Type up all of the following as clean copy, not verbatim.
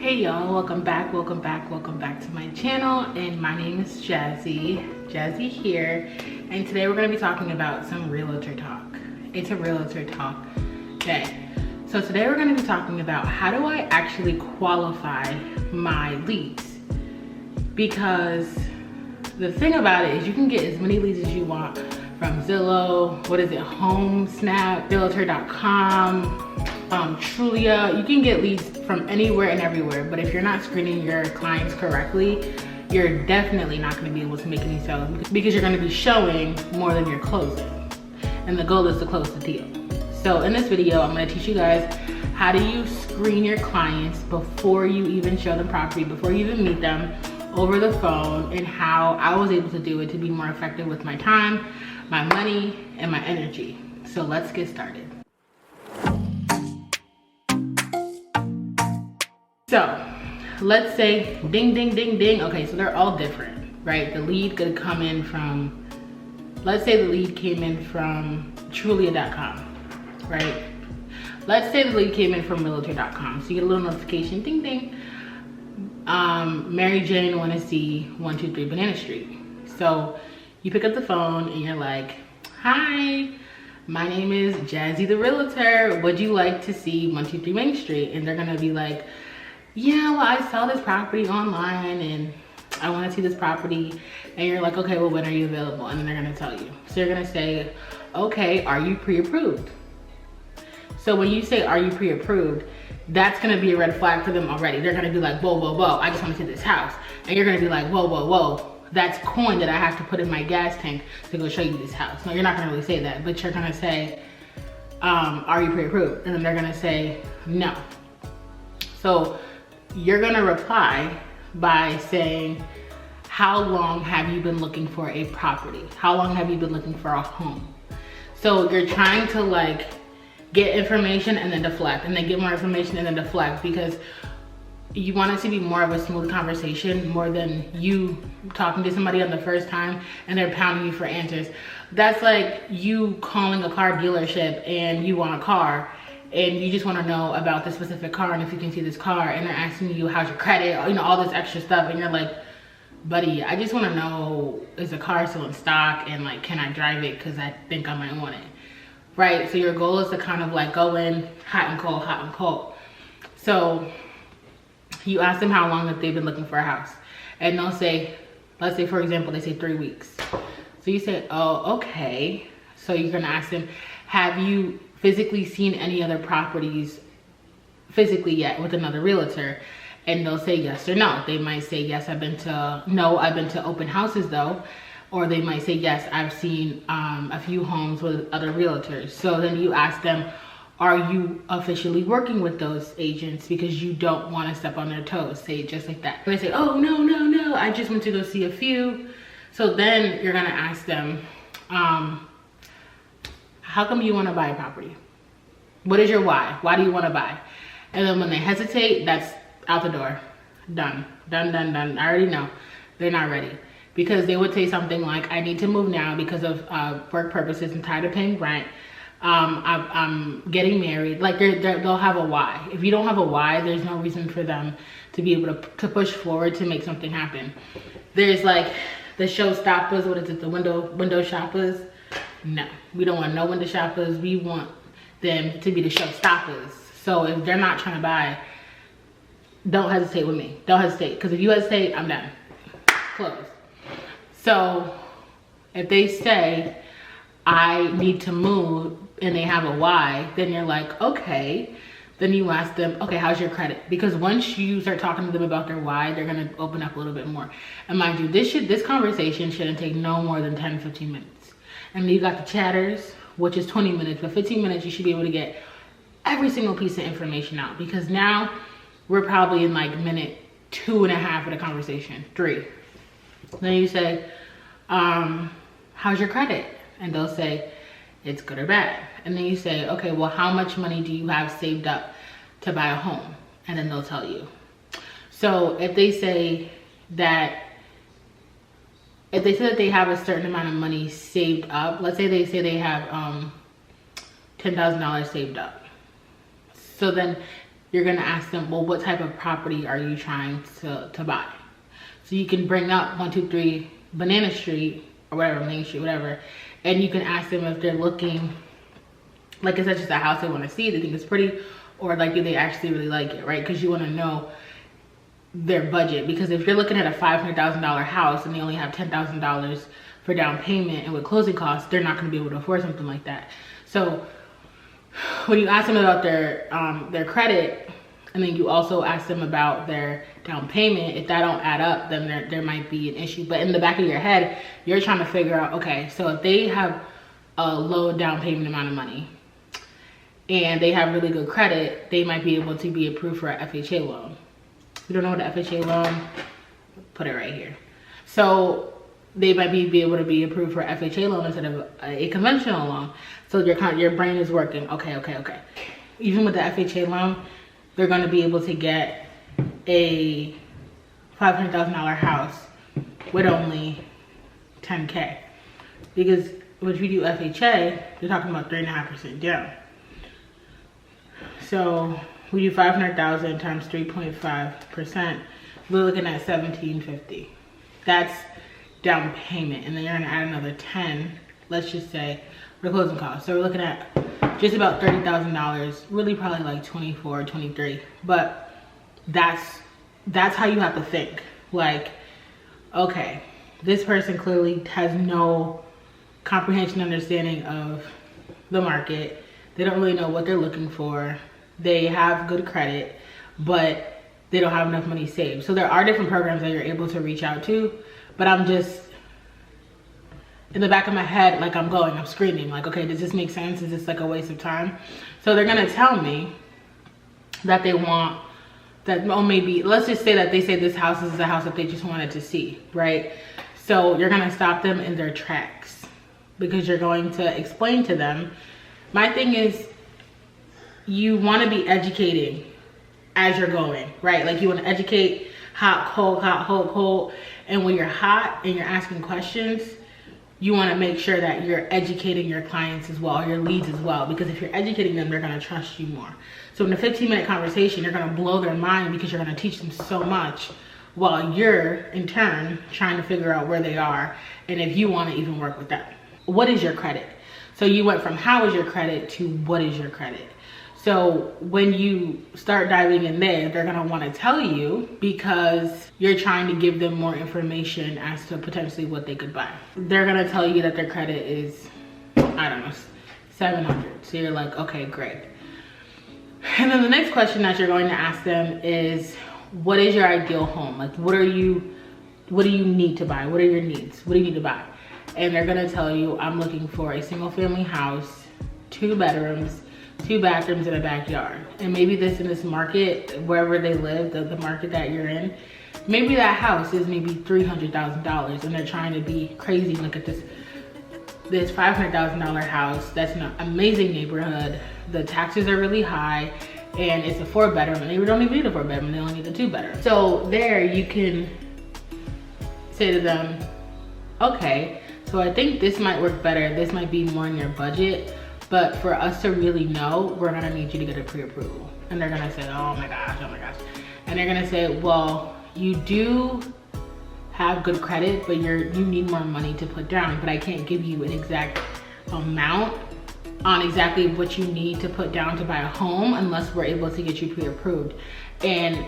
Hey y'all, welcome back to my channel, and my name is Jazzy here, and today we're going to be talking about some realtor talk. It's a realtor talk day. So today we're going to be talking about how do I actually qualify my leads, because the thing about it is you can get as many leads as you want from Zillow, HomeSnap, Realtor.com, Trulia. You can get leads from anywhere and everywhere, but if you're not screening your clients correctly, you're definitely not going to be able to make any sales, because you're going to be showing more than you're closing, and the goal is to close the deal. So in this video, I'm going to teach you guys how do you screen your clients before you even show them property, before you even meet them over the phone, and how I was able to do it to be more effective with my time, my money, and my energy. So let's get started. So let's say ding, ding, ding, ding. Okay, so they're all different, right? The lead could come in from, let's say the lead came in from trulia.com, right? Let's say the lead came in from Realtor.com. So you get a little notification, ding, ding. Mary Jane want to see 123 Banana Street. So you pick up the phone and you're like, hi, my name is Jazzy the Realtor. Would you like to see 123 Main Street? And they're gonna be like, yeah, well, I saw this property online and I want to see this property. And you're like, okay, well, when are you available? And then they're gonna tell you. So you're gonna say, okay, are you pre-approved? So when you say, are you pre-approved, that's gonna be a red flag for them already. They're gonna be like, whoa, whoa, whoa, I just want to see this house. And you're gonna be like, whoa, whoa, whoa, that's coin that I have to put in my gas tank to go show you this house. No, you're not gonna really say that, but you're gonna say, are you pre-approved? And then they're gonna say, no. So you're gonna reply by saying, how long have you been looking for a property? How long have you been looking for a home? So you're trying to like get information and then deflect, and then get more information and then deflect, because you want it to be more of a smooth conversation, more than you talking to somebody on the first time and they're pounding you for answers. That's like you calling a car dealership and you want a car and you just want to know about the specific car and if you can see this car, and they're asking you how's your credit, you know, all this extra stuff, and you're like, buddy, I just want to know, is the car still in stock, and like, can I drive it because I think I might want it, right? So your goal is to kind of like go in hot and cold, hot and cold. So you ask them how long that they've been looking for a house, and they'll say, let's say for example, they say 3 weeks. So you say, oh, okay. So you're gonna ask them, have you physically seen any other properties physically yet with another realtor? And they'll say yes or no. They might say yes, I've been to open houses though. Or they might say yes, I've seen a few homes with other realtors. So then you ask them, are you officially working with those agents, because you don't want to step on their toes? Say it just like that. They say, oh, no, I just went to go see a few. So then you're gonna ask them, how come you want to buy a property? What is your why? Why do you want to buy? And then when they hesitate, that's out the door. Done. I already know they're not ready, because they would say something like, I need to move now because of work purposes. I'm tired of paying rent. I'm getting married. Like they'll have a why. If you don't have a why, there's no reason for them to be able to push forward to make something happen. There's like the showstoppers. What is it? The window shoppers. No, we don't want no window shoppers. We want them to be the showstoppers. So if they're not trying to buy, don't hesitate with me. Don't hesitate, because if you hesitate, I'm done. Close. So if they say, I need to move, and they have a why, then you're like, okay. Then you ask them, okay, how's your credit? Because once you start talking to them about their why, they're gonna open up a little bit more. And mind you, this conversation shouldn't take no more than 10-15 minutes. And you got the chatters, which is 20 minutes, but 15 minutes, you should be able to get every single piece of information out, because now we're probably in like minute 2.5 of the conversation, 3. Then you say, how's your credit? And they'll say, it's good or bad. And then you say, okay, well, how much money do you have saved up to buy a home? And then they'll tell you. So if they say that they have a certain amount of money saved up, let's say they have $10,000 saved up. So then you're gonna ask them, well, what type of property are you trying to buy? So you can bring up 123 Banana Street or whatever, Main Street, whatever, and you can ask them if they're looking, like, is that just a house they want to see, they think it's pretty, or like, do they actually really like it, right? Because you want to know their budget. Because if you're looking at a $500,000 house and they only have $10,000 for down payment and with closing costs, they're not going to be able to afford something like that. So when you ask them about their credit, and then you also ask them about their down payment, if that don't add up, then there might be an issue. But in the back of your head, you're trying to figure out, okay, so if they have a low down payment amount of money and they have really good credit, they might be able to be approved for a FHA loan. If you don't know what an FHA loan, put it right here. So they might be able to be approved for a FHA loan instead of a conventional loan. So your brain is working, okay. Even with the FHA loan, they're going to be able to get a $500,000 house with only 10K. Because if you do FHA, you're talking about 3.5% down. So we do 500,000 times 3.5%. We're looking at $1,750. That's down payment, and then you're gonna add another 10. Let's just say for closing costs. So we're looking at just about $30,000. Really, probably like 24, 23. But that's how you have to think. Like, okay, this person clearly has no comprehension, understanding of the market. They don't really know what they're looking for. They have good credit, but they don't have enough money saved. So there are different programs that you're able to reach out to, but I'm just, in the back of my head, like I'm screaming, like, okay, does this make sense? Is this like a waste of time? So they're gonna tell me that they want, that, oh, maybe, let's just say that they say this house is a house that they just wanted to see, right? So you're gonna stop them in their tracks because you're going to explain to them. My thing is, you want to be educating as you're going, right? Like, you want to educate hot, cold. And when you're hot and you're asking questions, you want to make sure that you're educating your clients as well, your leads as well, because if you're educating them, they're going to trust you more. So in a 15-minute conversation, you're going to blow their mind because you're going to teach them so much, while you're in turn trying to figure out where they are and if you want to even work with them. What is your credit? So you went from how is your credit to what is your credit. So when you start diving in there, they're gonna wanna tell you because you're trying to give them more information as to potentially what they could buy. They're gonna tell you that their credit is, I don't know, 700. So you're like, okay, great. And then the next question that you're going to ask them is, what is your ideal home? Like, what do you need to buy? What are your needs? What do you need to buy? And they're gonna tell you, I'm looking for a single family house, 2 bedrooms, 2 bathrooms, and a backyard. And maybe in this market, wherever they live, the market that you're in, maybe that house is maybe $300,000 and they're trying to be crazy. Look at this $500,000 house that's in an amazing neighborhood. The taxes are really high and it's a 4-bedroom, and they don't even need a 4-bedroom, they only need a 2-bedroom. So there you can say to them, okay, so I think this might work better. This might be more in your budget. But for us to really know, we're gonna need you to get a pre-approval. And they're gonna say, oh my gosh. And they're gonna say, well, you do have good credit, but you need more money to put down, but I can't give you an exact amount on exactly what you need to put down to buy a home unless we're able to get you pre-approved. And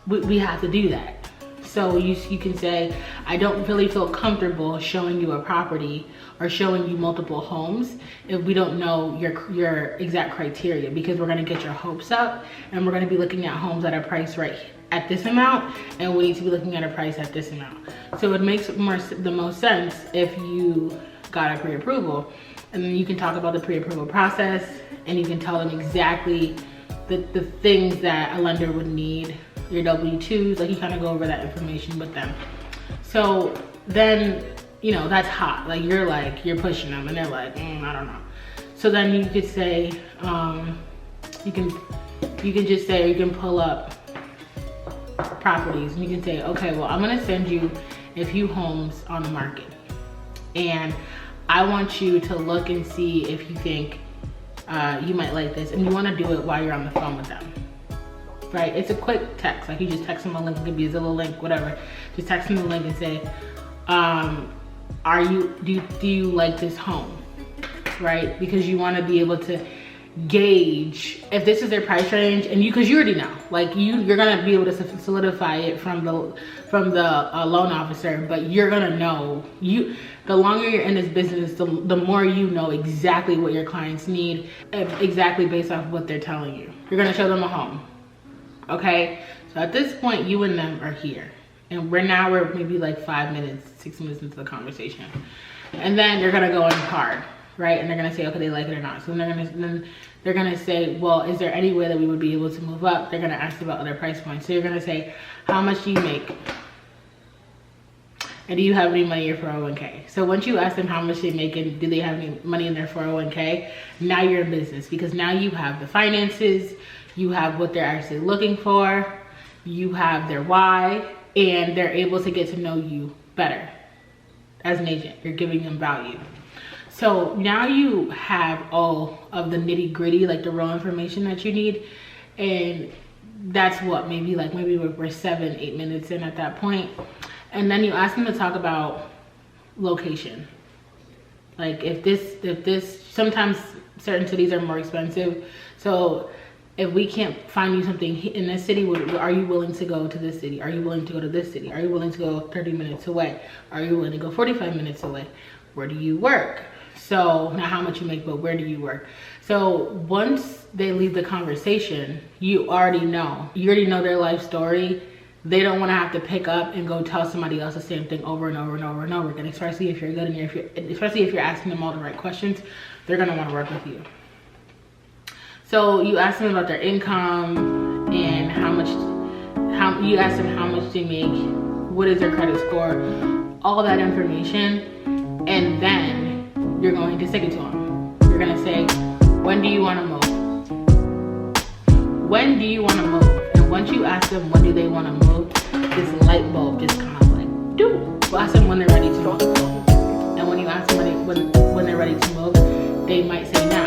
we have to do that. So you can say, I don't really feel comfortable showing you a property or showing you multiple homes if we don't know your exact criteria, because we're gonna get your hopes up and we're gonna be looking at homes at a price right at this amount, and we need to be looking at a price at this amount. So it makes the most sense if you got a pre-approval, and then you can talk about the pre-approval process and you can tell them exactly the things that a lender would need, your W-2s, like you kind of go over that information with them. So then, you know, that's hot. Like you're pushing them and they're like, I don't know. So then you could say, you can just say, or you can pull up properties and you can say, okay, well, I'm gonna send you a few homes on the market and I want you to look and see if you think you might like this, and you wanna do it while you're on the phone with them. right? It's a quick text. Like you just text them a link, it could be a Zillow link, whatever. Just text them the link and say, do you like this home, right? Because you want to be able to gauge if this is their price range, and because you already know, like you're gonna be able to solidify it from the loan officer, but you're gonna know, the longer you're in this business, the more you know exactly what your clients need, exactly based off what they're telling you. You're gonna show them a home, okay? So at this point, you and them are here, and we're maybe like 5 minutes, 6 minutes into the conversation, and then you're gonna go in hard, right? And they're gonna say, okay, they like it or not. So then they're gonna say, well, is there any way that we would be able to move up? They're gonna ask about other price points. So you're gonna say, how much do you make? And do you have any money in your 401k? So once you ask them how much they make and do they have any money in their 401k, now you're in business, because now you have the finances, you have what they're actually looking for, you have their why, and they're able to get to know you better as an agent. You're giving them value. So now you have all of the nitty gritty, like the raw information that you need. And that's what, maybe we're 7-8 minutes in at that point. And then you ask them to talk about location. Like if this, sometimes certain cities are more expensive. So if we can't find you something in this city, are you willing to go to this city? Are you willing to go to this city? Are you willing to go 30 minutes away? Are you willing to go 45 minutes away? Where do you work? So not how much you make, but where do you work? So once they leave the conversation, you already know their life story. They don't want to have to pick up and go tell somebody else the same thing over and over and over and over again, especially if you're good, and especially if you're asking them all the right questions. They're going to want to work with you. So you ask them about their income and you ask them how much they make, what is their credit score, all that information, and then you're going to stick it to them. You're going to say, when do you want to move? When do you want to move? And once you ask them when do they want to move, this light bulb just kind of like, doo. We'll ask them when they're ready to move. And when you ask them when they're ready to move, they might say now,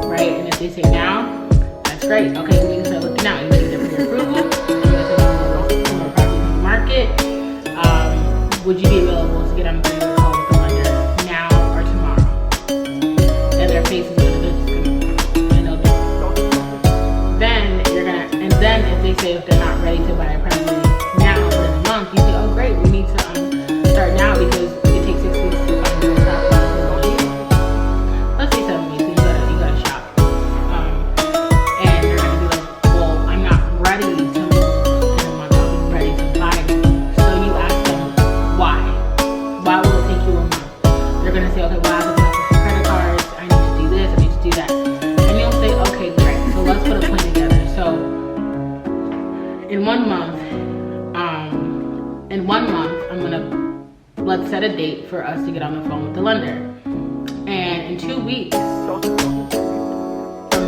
right? And if they say now, that's great. Okay, we need to start looking now. You need to get your approval. You need to property on the market. Would you be available to get on the video call with the lender now or tomorrow? And their face is then if they say if they're not ready to buy a property now or in a month, you say, oh great, we need to start now because it takes 6 weeks to find a property. Let's say 7 weeks, so you gotta shop. And they're gonna be like, well, I'm not ready to move in a month, I'm ready to buy it. So you ask them why? Why will it take you a month? They're gonna say, okay, well, I have to pay for credit cards, I need to do this, I need to do that. And you'll say, okay, great, so let's put a plan together. So in 1 month, let's set a date for us to get on the phone with the lender. And in 2 weeks from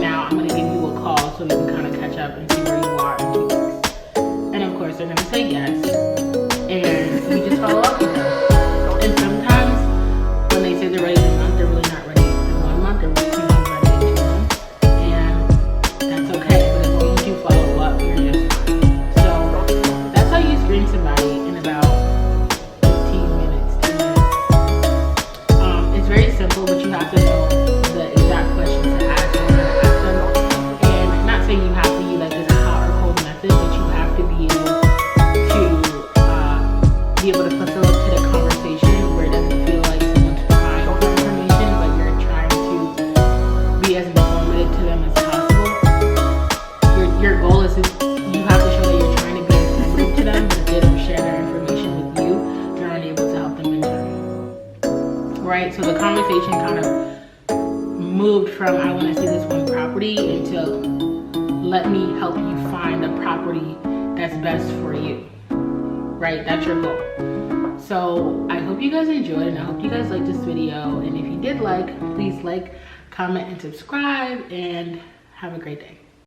now, I'm gonna give you a call so we can kind of catch up and see where you are in 2 weeks. And of course, they're gonna say yes. And we just follow up with them. And sometimes when they say they're ready in a month, they're really not ready in 1 month, they're really not ready in 2 months. And that's okay, but as long as you follow up, you're just screen somebody in about 15 minutes, 10 minutes. It's very simple, but you have to know the exact questions to ask and how to ask them. And I'm not saying you have to use like this hot or cold method, but you have to be able to facilitate a conversation where it doesn't feel like someone's trying for information, but you're trying to be as informative to them as possible. Your goal is you have to show that you're trying to be informative to them, but if they don't share their information with you, you're unable to help them in turn. Right? So the conversation kind of moved from I want to see this one property into let me help you find a property that's best for you. Right? That's your goal. So I hope you guys enjoyed, and I hope you guys liked this video. And if you did please like, comment, and subscribe, and have a great day.